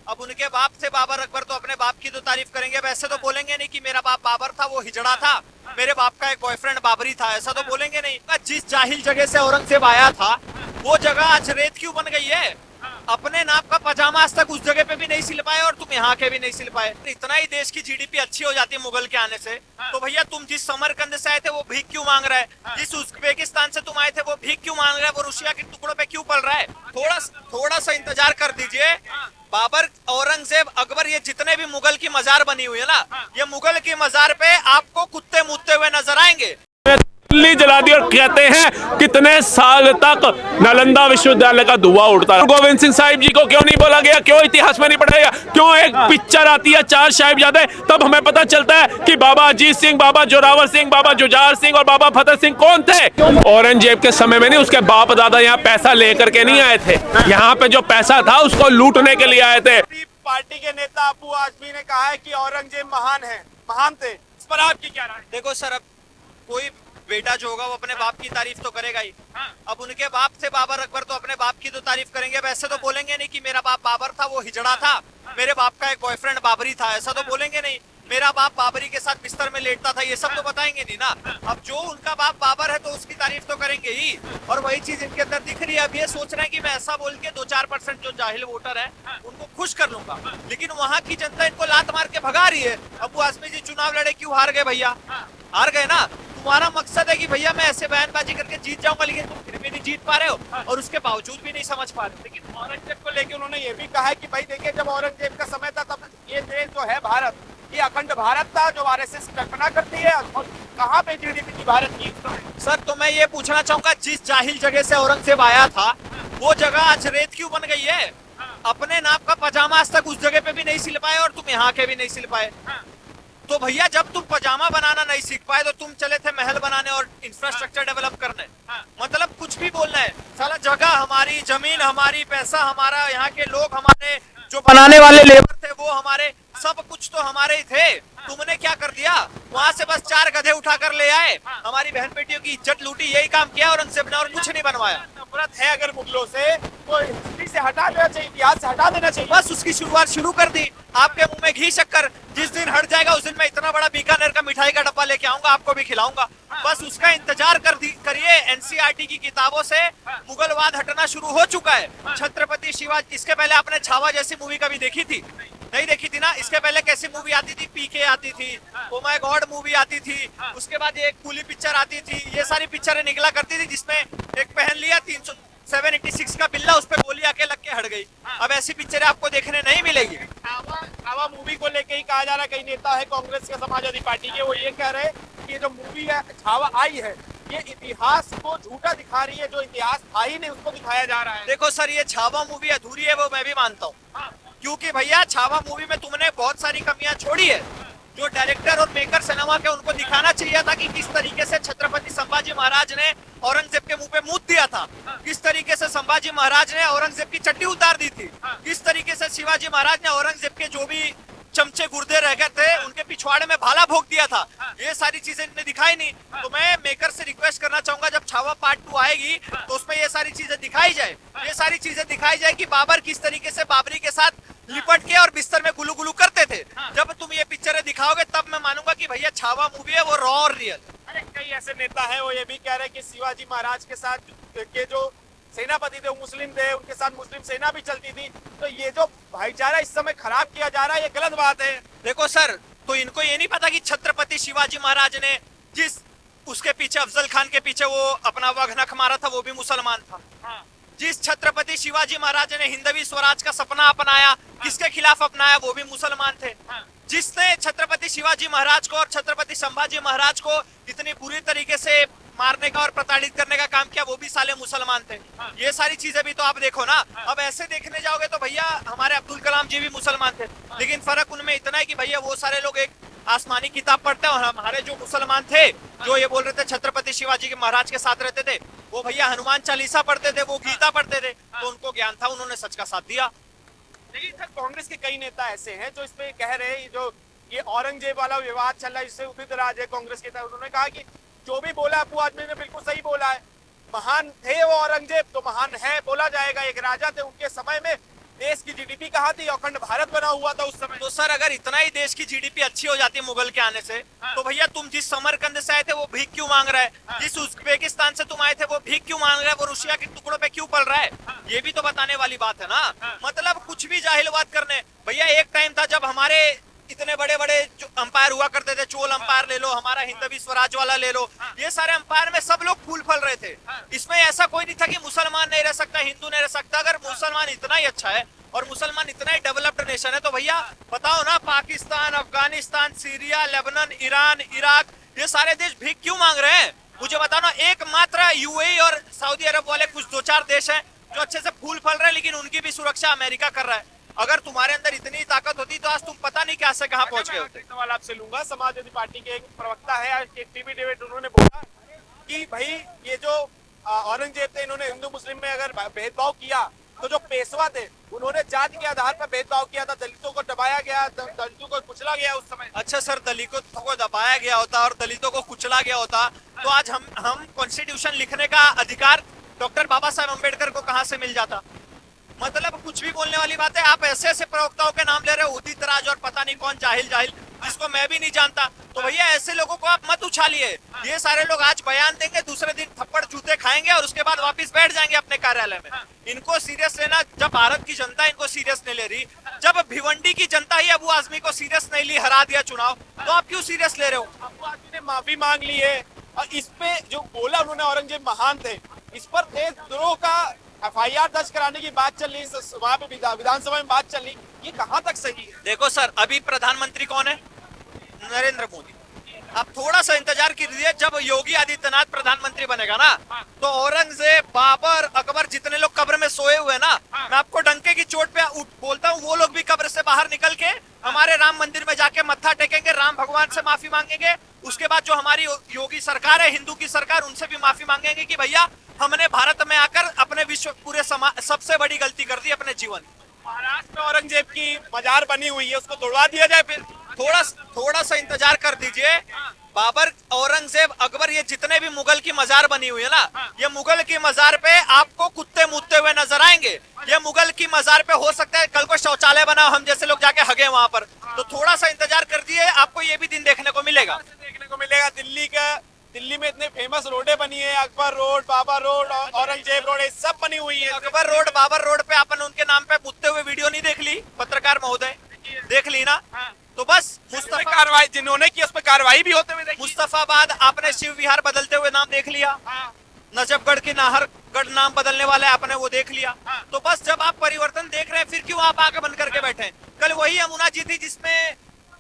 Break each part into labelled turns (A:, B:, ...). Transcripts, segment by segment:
A: अब उनके बाप थे बाबर अकबर, तो अपने बाप की तो तारीफ करेंगे, वैसे तो बोलेंगे नहीं कि मेरा बाप बाबर था, वो हिजड़ा था, मेरे बाप का एक बॉयफ्रेंड बाबरी था, ऐसा तो बोलेंगे नहीं। जिस जाहिल जगह से औरंगजेब आया था वो जगह आज रेत क्यों बन गई है? अपने नाप का पजामा आज तक उस जगह पे भी नहीं सिल पाए और तुम यहाँ के भी नहीं सिल पाए। इतना ही देश की जीडीपी अच्छी हो जाती है मुगल के आने से, तो भैया तुम जिस समरकंद से आए थे वो भीख क्यों मांग रहा है? जिस उज्बेकिस्तान से तुम आए थे वो भीख क्यों मांग रहा है? वो रुसिया के टुकड़ों पे क्यों पल रहा है? थोड़ा सा इंतजार कर दीजिए। बाबर, औरंगजेब, अकबर, ये जितने भी मुगल की मजार बनी हुई है ना, ये मुगल की मजार पे आपको कुत्ते मुतते हुए नजर आएंगे।
B: दिल्ली जला दी और कहते हैं कितने साल तक नालंदा विश्वविद्यालय का धुआं उड़ता है। गोविंद सिंह साहिब जी को क्यों नहीं बोला गया? क्यों इतिहास में नहीं पढ़ाया गया? क्यों एक पिक्चर आती है चार साहिबजादे, तब हमें पता चलता है कि बाबा अजीत सिंह, बाबा जोरावर सिंह, बाबा जुझार सिंह और बाबा फतेह सिंह कौन थे? औरंगजेब के समय में नहीं, उसके बाप दादा यहाँ पैसा लेकर के नहीं आए थे। यहाँ पे जो पैसा था उसको लूटने के लिए आए थे।
C: पार्टी के नेता अबू आजमी ने कहा है कि औरंगजेब महान थे, इस पर आपकी क्या राय?
A: देखो सर, अब कोई बेटा जो होगा वो अपने बाप की तारीफ तो करेगा ही। अब उनके बाप थे बाबर अकबर, तो अपने बाप की तो तारीफ करेंगे, वैसे तो बोलेंगे नहीं कि मेरा बाप बाबर था, वो हिजड़ा था, मेरे बाप का एक बॉयफ्रेंड बाबरी था, ऐसा तो बोलेंगे नहीं। मेरा बाप बाबरी के साथ बिस्तर में लेटता था, ये सब तो बताएंगे नहीं ना। अब जो उनका बाप बाबर है तो उसकी तारीफ तो करेंगे ही, और वही चीज इनके अंदर दिख रही है। अब ये सोच रहे हैं कि मैं ऐसा बोल के 2-4% जो जाहिल वोटर है उनको खुश कर लूंगा, लेकिन वहाँ की जनता इनको लात मार के भगा रही है। अबू आजमी जी चुनाव लड़े, क्यों हार गए भैया? हार गए ना। तुम्हारा मकसद है कि भैया मैं ऐसे बयानबाजी करके जीत जाऊंगा, लेकिन तुम फिर भी नहीं जीत पा रहे हो और उसके बावजूद भी नहीं समझ पा रहे।
C: लेकिन औरंगजेब को लेके उन्होंने ये भी कहा है कि भाई देखिए, जब औरंगजेब का समय था तब ये देश जो है भारत, ये अखंड भारत था जो आरएसएस कल्पना करती है, और कहाँ पे जीडीपी थी भारत की?
A: सर तो मैं ये पूछना चाहूंगा, जिस जाहिल जगह से औरंगजेब आया था वो जगह आज रेत क्यों बन गई है? अपने नाप का पजामा आज तक उस जगह पे भी नहीं सिल पाए और तुम यहाँ के भी नहीं सिल पाए। तो भैया जब तुम पजामा बनाना नहीं सीख पाए तो तुम चले थे महल बनाने और इंफ्रास्ट्रक्चर डेवलप करने। मतलब कुछ भी बोलना है, साला जगह हमारी, जमीन हमारी, पैसा हमारा, यहाँ के लोग हमारे, जो बनाने वाले लेबर थे वो हमारे, सब कुछ तो हमारे ही थे। तुमने क्या कर दिया? वहां से बस 4 गधे उठा कर ले आए, हमारी बहन बेटियों की इज्जत लूटी, यही काम किया औरंगजेब ने, और कुछ नहीं बनवाया।
C: नफरत है अगर मुगलों से तो हिस्ट्री से हटा देना चाहिए, इतिहास से हटा देना चाहिए।
A: बस उसकी शुरुआत शुरू कर दी। आपके मुंह में घी शक्कर जिस दिन हट जाएगा उस दिन मैं इतना बड़ा बीकानेर का मिठाई का डब्बा लेके आऊंगा, आपको भी खिलाऊंगा। बस उसका इंतजार करिए। एनसीईआरटी की किताबों से मुगलवाद हटना शुरू हो चुका है। छत्रपति शिवाजी, इसके पहले आपने छावा जैसी मूवी कभी देखी थी? नहीं देखी थी ना। इसके पहले कैसी मूवी आती थी? पीके आती थी, ओ माय गॉड मूवी आती थी, उसके बाद ये एक कूली पिक्चर आती थी, ये सारी पिक्चरें निकला करती थी जिसमें एक पहन लिया 786 का बिल्ला, उस पर गोली आके लग के हट गई। अब ऐसी पिक्चरें आपको देखने नहीं मिलेगी।
C: छावा मूवी को लेके ही कहा जा रहा है, कई नेता है कांग्रेस के, समाजवादी पार्टी के, वो ये कह रहे हैं कि जो मूवी है छावा आई है ये इतिहास को झूठा दिखा रही है, जो इतिहास था ही नहीं उसको दिखाया जा रहा है।
A: देखो सर, ये छावा मूवी अधूरी है वो मैं भी मानता हूँ, क्योंकि भैया छावा मूवी में तुमने बहुत सारी कमियां छोड़ी है। जो डायरेक्टर और मेकर सिनेमा के, उनको दिखाना चाहिए था कि किस तरीके से छत्रपति संभाजी महाराज ने औरंगजेब के मुंह पे मूत दिया था, किस तरीके से संभाजी महाराज ने औरंगजेब की चड्डी उतार दी थी, किस तरीके से शिवाजी महाराज ने औरंगजेब के जो भी चमचे गुर्दे रह गए थे उनके पिछवाड़े में भाला भोग दिया था। ये सारी चीजें इन्हें दिखाई नहीं। तो मैं मेकर से रिक्वेस्ट करना चाहूंगा, जब छावा पार्ट 2 आएगी तो उसमें ये सारी चीजें दिखाई जाए, ये सारी चीजें दिखाई जाए कि बाबर किस तरीके से बाबरी के साथ लिपट के और बिस्तर में गुलू गुलू करते थे। जब तुम ये पिक्चरें दिखाओगे तब मैं मानूंगा कि भैया छावा मूवी है वो रॉ और रियल।
C: अरे कई ऐसे नेता है वो ये भी कह रहे हैं कि शिवाजी महाराज के साथ के जो सेनापति थे वो मुस्लिम थे, उनके साथ मुस्लिम सेना भी चलती थी, तो ये जो भाईचारा इस समय खराब किया जा रहा है ये गलत बात है।
A: देखो सर, तो इनको ये नहीं पता कि छत्रपति शिवाजी महाराज ने जिस उसके पीछे अफजल खान के पीछे वो अपना वघनख मारा था वो भी मुसलमान था। जिस छत्रपति शिवाजी महाराज ने हिंदवी स्वराज का सपना अपनाया, किसके खिलाफ अपनाया? वो भी मुसलमान थे। जिसने छत्रपति शिवाजी महाराज को और छत्रपति संभाजी महाराज को इतनी बुरी तरीके से मारने का और प्रताड़ित करने का काम किया वो भी साले मुसलमान थे। ये सारी चीजें भी तो आप देखो ना। अब ऐसे देखने जाओगे तो भैया हमारे अब्दुल कलाम जी भी मुसलमान थे, लेकिन फर्क उनमें इतना है कि भैया वो सारे लोग एक आसमानी किताब पढ़ते हैं और हमारे जो मुसलमान थे जो ये बोल रहे थे छत्रपति शिवाजी के महाराज के साथ रहते थे, वो भैया हनुमान चालीसा पढ़ते थे, वो गीता पढ़ते थे, तो उनको ज्ञान था, उन्होंने सच का साथ दिया।
C: लेकिन सर कांग्रेस के कई नेता ऐसे हैं जो इसमें कह रहे हैं जो ये औरंगजेब वाला विवाद चल रहा है इससे उठित राज है कांग्रेस के, उन्होंने कहा कि जो भी बोला अबू आजमी ने बिल्कुल सही बोला है, महान थे वो औरंगजेब तो महान है बोला जाएगा, एक राजा थे, उनके समय में देश की जीडीपी कहाँ थी? अखंड भारत बना हुआ था उस समय।
A: तो सर अगर इतना ही देश की जीडीपी अच्छी हो जाती मुगल के आने से, तो भैया तुम जिस समरकंद से आए थे वो भीख क्यों मांग रहा है? जिस उज्बेकिस्तान से तुम आए थे वो भीख क्यों मांग रहा है? वो रूसिया के टुकड़ों पे क्यों पल रहा है? ये भी तो बताने वाली बात है ना। मतलब कुछ भी जाहिल बात करने। भैया एक टाइम था जब हमारे इतने बड़े बड़े अंपायर हुआ करते थे, चोल अंपायर ले लो, हमारा हिंदवी स्वराज वाला ले लो, ये सारे अंपायर में सब लोग फूल फल रहे थे। इसमें ऐसा कोई नहीं था कि मुसलमान नहीं रह सकता, हिंदू नहीं रह सकता। अगर मुसलमान इतना ही अच्छा है और मुसलमान इतना ही डेवलप्ड नेशन है तो भैया बताओ ना, Pakistan, Afghanistan, Syria, Lebanon, Iran, Iraq, ये सारे देश भीख क्यों मांग रहे हैं? मुझे बताओ ना, एकमात्र यूएई और सऊदी अरब वाले कुछ दो चार देश हैं जो अच्छे से फूल फल रहे हैं, लेकिन उनकी भी सुरक्षा अमेरिका कर रहा है। अगर तुम्हारे अंदर इतनी ताकत होती तो आज तुम पता नहीं कैसे कहां पहुंच गए होते।
C: सवाल आपसे लूंगा। समाजवादी पार्टी के एक प्रवक्ता है, आज एक टीवी डिबेट उन्होंने बोला कि भाई ये जो औरंगजेब थे, इन्होंने हिंदू मुस्लिम में अगर भेदभाव किया तो जो पेशवा थे उन्होंने जाति के आधार पर भेदभाव किया था, दलितों को दबाया गया, दलितों को कुचला गया उस समय।
A: अच्छा सर, दलितों को दबाया गया होता और दलितों को कुचला गया होता तो आज हम कॉन्स्टिट्यूशन लिखने का अधिकार डॉक्टर बाबा साहेब अम्बेडकर को कहां से मिल जाता? मतलब कुछ भी बोलने वाली बात है। आप ऐसे ऐसे प्रवक्ताओं के नाम ले रहे हो, उदित राज और पता नहीं कौन जाहिल जिसको मैं भी नहीं जानता। तो भैया ऐसे लोगों को आप मत उछालिए। ये सारे लोग आज बयान देंगे, दूसरे दिन थप्पड़ जूते खाएंगे और उसके बाद वापस बैठ जाएंगे अपने कार्यालय में। इनको सीरियस लेना, जब भारत की जनता इनको सीरियस नहीं ले रही, जब भिवंडी की जनता ही अबू आजमी को सीरियस नहीं ली, हरा दिया चुनाव, तो आप क्यों सीरियस ले रहे हो?
C: अबू आजमी ने माफी मांग ली है और इस पे जो बोला उन्होंने औरंगजेब महान थे, इस पर देशद्रोह का एफआईआर दर्ज कराने की बात चल रही है, वहाँ पे विधानसभा में बात चल रही, ये कहाँ तक सही है?
A: देखो सर, अभी प्रधानमंत्री कौन है? नरेंद्र मोदी। आप थोड़ा सा इंतजार कीजिए, जब योगी आदित्यनाथ प्रधानमंत्री बनेगा ना, तो औरंगजेब, बाबर, अकबर जितने लोग कब्र में सोए हुए ना, मैं आपको डंके की चोट पे बोलता हूँ, वो लोग भी कब्र से बाहर निकल के हमारे राम मंदिर में जाके मत्था टेकेंगे, राम भगवान से माफी मांगेंगे। उसके बाद जो हमारी योगी सरकार है, हिंदू की सरकार, उनसे भी माफी मांगेंगे कि भैया हमने भारत में आकर अपने विश्व पूरे सबसे बड़ी गलती कर दी अपने जीवन।
C: महाराष्ट्र में औरंगजेब की मजार बनी हुई है, उसको तोड़वा दिया जाए। फिर
A: थोड़ा सा इंतजार कर दीजिए। बाबर, औरंगजेब, अकबर, ये जितने भी मुगल की मजार बनी हुई है ना, ये मुगल की मजार पे आपको कुत्ते मुतते हुए नजर आएंगे। ये मुगल की मजार पे हो सकता है कल को शौचालय बना, हम जैसे लोग जाके हगे वहां पर। तो थोड़ा सा इंतजार कर दिए, आपको ये भी दिन देखने को मिलेगा।
C: दिल्ली में इतने फेमस रोडे बनी है, Akbar road, Babar road, Aurangzeb road, ये सब बनी हुई है।
A: अकबर रोड, बाबर रोड पे अपन उनके नाम पे मुतते हुए वीडियो नहीं देख ली? पत्रकार महोदय देख ली ना? तो बस मुस्तफा
C: कार्रवाई जिन्होंने की उस पर कार्रवाई भी होते हुए देखी।
A: मुस्तफाबाद आपने शिव विहार बदलते हुए नाम देख लिया, नजफगढ़ की नाहरगढ़ नाम बदलने वाले आपने वो देख लिया। तो बस जब आप परिवर्तन देख रहे हैं, फिर क्यों आप आगे बंद करके बैठे हैं? कल वही यमुना जी थी जिसमें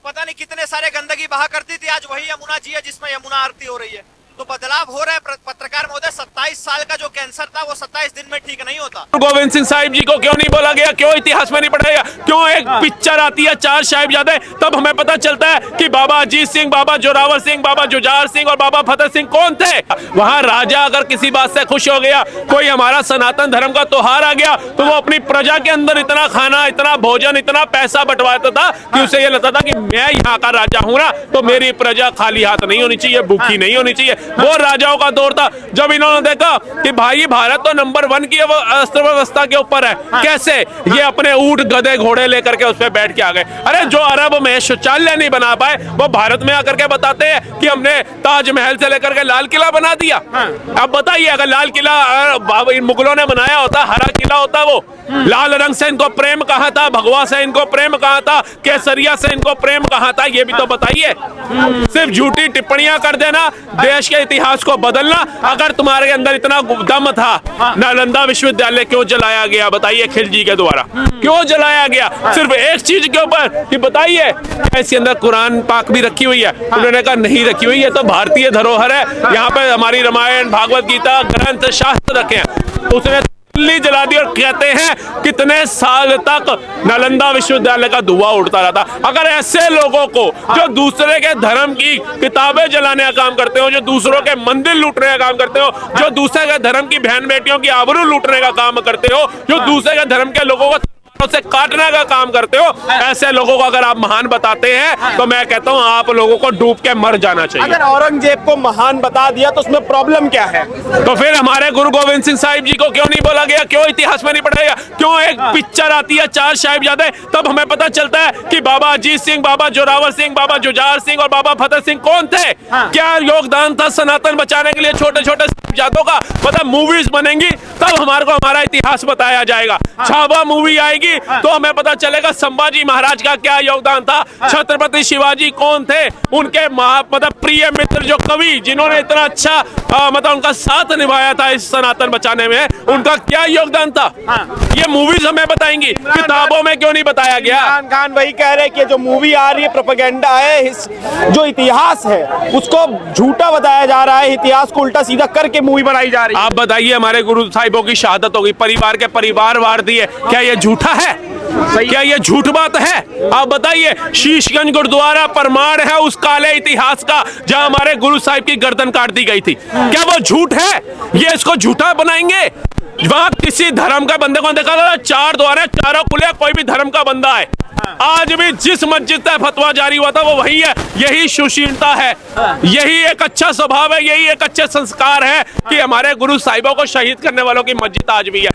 A: पता नहीं कितने सारे गंदगी बहा करती थी, आज वही यमुना जी है जिसमें यमुना आरती हो रही है। तो बदलाव हो रहा है। पत्रकार महोदय, 27 साल का जो कैंसर था वो 27 दिन में ठीक नहीं होता।
B: गोविंद सिंह साहिब जी को क्यों नहीं बोला गया? क्यों इतिहास में नहीं पढ़ा गया? क्यों एक पिक्चर आती है चार साहिबजादे, तब हमें पता चलता है कि बाबा अजीत सिंह, बाबा जोरावर सिंह, बाबा जुझार सिंह और बाबा फतेह सिंह कौन थे? वहां राजा अगर किसी बात से खुश हो गया, कोई हमारा सनातन धर्म का त्योहार आ गया, तो वो अपनी प्रजा के अंदर इतना खाना, इतना भोजन, इतना पैसा बंटवाता था कि उसे ये लगता था कि मैं यहाँ का राजा हूँ ना, तो मेरी प्रजा खाली हाथ नहीं होनी चाहिए, भूखी नहीं होनी चाहिए। वो राजाओं का दौर था। जब इन्होंने देखा कि भाई भारत तो नंबर 1 की अस्त्र व्यवस्था के ऊपर है, कैसे ये अपने ऊंट, गधे, घोड़े लेकर के उस पर बैठ के आ गए। अरे जो अरब में शौचालय नहीं बना पाए, वो भारत में आकर के बताते हैं कि हमने ताजमहल से लेकर के लाल किला बना दिया। अब बताइए, अगर लाल किला मुगलों ने बनाया होता, हरा किला होता, वो लाल रंग से इनको प्रेम कहा था, भगवा से इनको प्रेम कहा था, केसरिया से इनको प्रेम कहा था, ये भी तो बताइए। सिर्फ झूठी टिप्पणियां कर देना, देश के इतिहास को बदलना। अगर तुम्हारे अंदर इतना दम था, नालंदा विश्वविद्यालय क्यों जलाया गया? बताइए, खिलजी के द्वारा क्यों जलाया गया? सिर्फ एक चीज के ऊपर कि बताइए, इसके अंदर कुरान पाक भी रखी हुई है। उन्होंने कहा नहीं रखी हुई है, तो भारतीय धरोहर है, यहाँ पे हमारी रामायण, भागवत गीता, ग्रंथ, शास्त्र रखे हैं। उसने दिल्ली जला दी और कहते हैं कितने साल तक नालंदा विश्वविद्यालय का धुआं उड़ता रहा था। अगर ऐसे लोगों को, जो दूसरे के धर्म की किताबें जलाने का काम करते हो, जो दूसरों के मंदिर लूटने का काम करते हो, जो दूसरे के धर्म की बहन बेटियों की आबरू लूटने का काम करते हो, जो दूसरे के धर्म के लोगों को से काटने का काम करते हो, ऐसे लोगों को अगर आप महान बताते हैं तो मैं कहता हूं आप लोगों को डूब के मर जाना चाहिए।
C: अगर औरंगजेब को महान बता दिया तो उसमें प्रॉब्लम क्या है?
B: तो फिर हमारे गुरु गोविंद सिंह साहिब जी को क्यों नहीं बोला गया, क्यों इतिहास में नहीं पढ़ाया गया? क्यों एक पिक्चर आती है 4 साहिबजादे, तब हमें पता चलता है कि बाबा अजीत सिंह, बाबा जोरावर सिंह, बाबा जुझार सिंह और बाबा फतेह सिंह कौन थे, क्या योगदान था सनातन बचाने के लिए छोटे छोटे साहिबजादों का। मतलब मूवीज बनेंगी तब हमारे को हमारा इतिहास बताया जाएगा। छावा मूवी आएगी तो हमें पता चलेगा संभाजी महाराज का क्या योगदान था, छत्रपति शिवाजी कौन थे, उनके मतलब प्रिय मित्र जो कवि जिन्होंने इतना अच्छा मतलब उनका साथ निभाया था इस सनातन बचाने में, उनका क्या योगदान था। ये मूवीज हमें बताएंगी, किताबों में क्यों नहीं बताया गया?
C: इमरान खान वही कह रहे हैं कि जो मूवी आ रही है प्रोपेगेंडा है, जो इतिहास है उसको झूठा बताया जा रहा है, इतिहास को उल्टा सीधा करके मूवी बनाई जा रही है।
B: आप बताइए, हमारे गुरु साहिबों की शहादत होगी, परिवार के परिवार वार दिए, क्या ये झूठा है? क्या ये झूठ बात है? आप बताइए। शीशगंज गुरुद्वारा प्रमाण है उस काले इतिहास का जहां हमारे गुरु साहिब की गर्दन काट दी गई थी, क्या वो झूठ है? ये इसको झूठा बनाएंगे? वहां किसी धर्म का बंदे को देखा था, 4 द्वार है, चारों खुले, कोई भी धर्म का बंदा है। आज भी जिस मस्जिद का फतवा जारी हुआ था वो वही है। यही सुशीलता है, यही एक अच्छा स्वभाव है, यही एक अच्छे संस्कार है कि हमारे गुरु साहिबों को शहीद करने वालों की मस्जिद आज भी है।